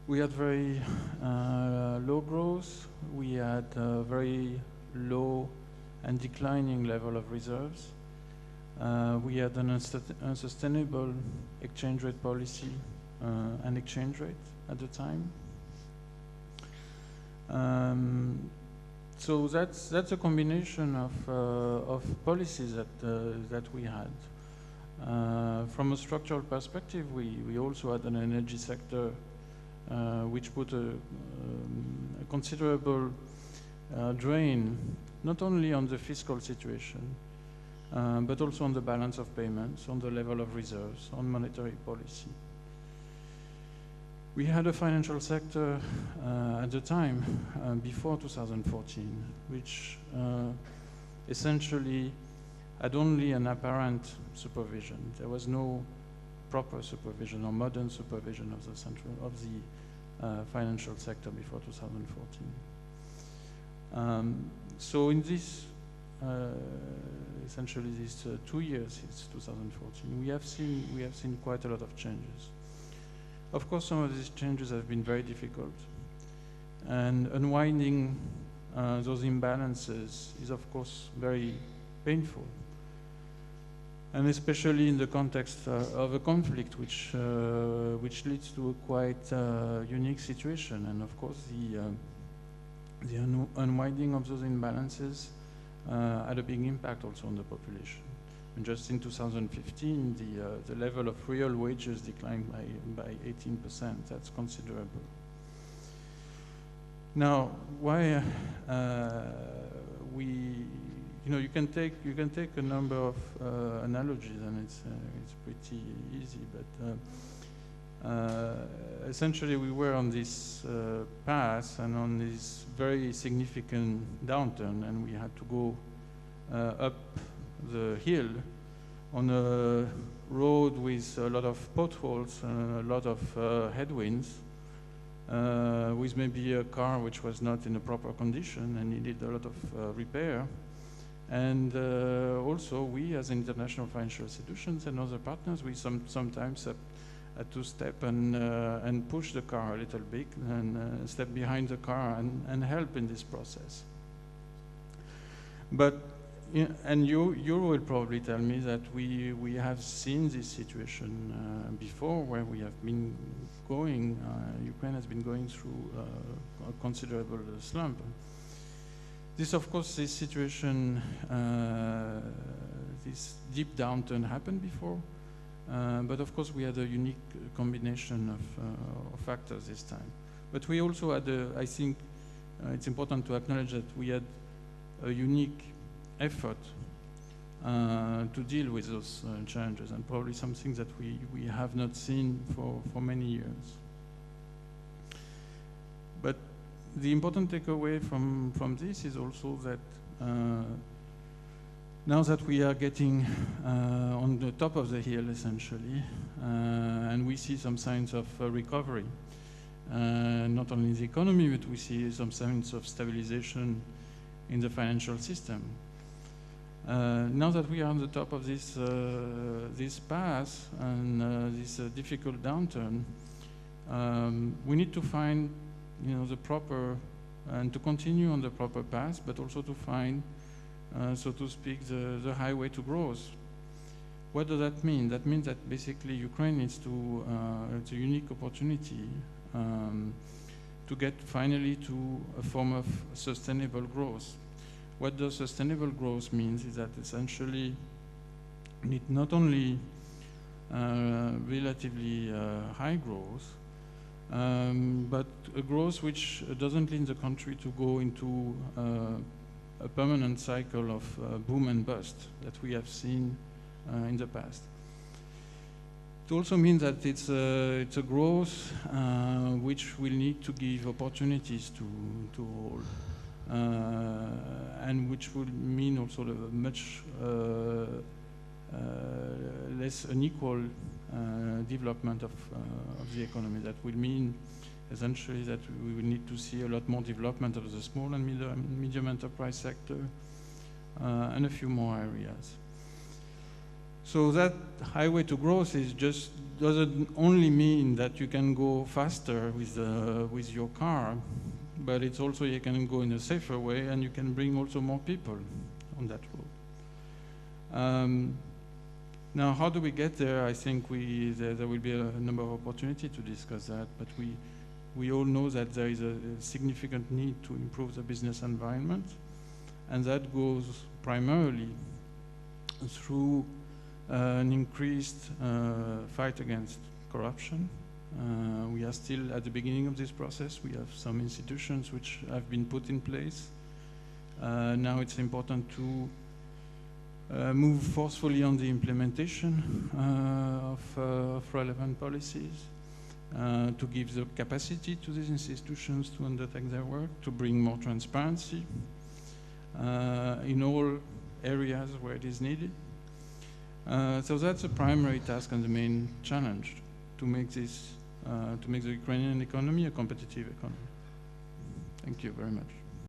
We had very low growth. We had very low and declining level of reserves. We had an unsustainable exchange rate policy and exchange rate at the time. So that's a combination of policies that we had. From a structural perspective, we also had an energy sector which put a considerable drain not only on the fiscal situation, but also on the balance of payments, on the level of reserves, on monetary policy. We had a financial sector at the time, before 2014, which essentially had only an apparent supervision. There was no proper supervision or modern supervision of the financial sector before 2014. So in this, essentially these 2 years since 2014, we have seen quite a lot of changes. Of course, some of these changes have been very difficult, and unwinding those imbalances is, of course, very painful, and especially in the context of a conflict which leads to a quite unique situation. And of course, the unwinding of those imbalances had a big impact also on the population. And just in 2015, the level of real wages declined by 18%. That's considerable. Now, why you can take a number of analogies, and it's pretty easy. But essentially, we were on this path and on this very significant downturn, and we had to go up the hill on a road with a lot of potholes and a lot of headwinds, with maybe a car which was not in a proper condition and needed a lot of repair. And also we, as international financial institutions and other partners, we sometimes had to step and push the car a little bit and step behind the car and help in this process. But and you will probably tell me that we have seen this situation before, where we have been going, Ukraine has been going through a considerable slump. This, of course, this situation, this deep downturn happened before, but of course we had a unique combination of factors this time. But we also had, I think it's important to acknowledge that we had a unique effort to deal with those challenges, and probably something that we have not seen for many years. But the important takeaway from this is also that now that we are getting on the top of the hill, essentially, and we see some signs of recovery, not only in the economy, but we see some signs of stabilization in the financial system. Now that we are on the top of this path and this difficult downturn, we need to find, the proper, and to continue on the proper path, but also to find, so to speak, the highway to growth. What does that mean? That means that basically Ukraine needs to, it's a unique opportunity to get finally to a form of sustainable growth. What does sustainable growth means is that essentially we need not only relatively high growth, but a growth which doesn't lead the country to go into a permanent cycle of boom and bust that we have seen in the past. It also means that it's a growth which will need to give opportunities to all. And which would mean also a much less unequal development of the economy. That will mean essentially that we will need to see a lot more development of the small and medium enterprise sector and a few more areas. So that highway to growth is just doesn't only mean that you can go faster with your car, but it's also you can go in a safer way, and you can bring also more people on that road. Now, how do we get there? I think there will be a number of opportunities to discuss that, but we all know that there is a significant need to improve the business environment, and that goes primarily through an increased fight against corruption. We are still at the beginning of this process. We have some institutions which have been put in place. Now it's important to move forcefully on the implementation of relevant policies, to give the capacity to these institutions to undertake their work, to bring more transparency in all areas where it is needed. So that's the primary task and the main challenge, to make the Ukrainian economy a competitive economy. Thank you very much.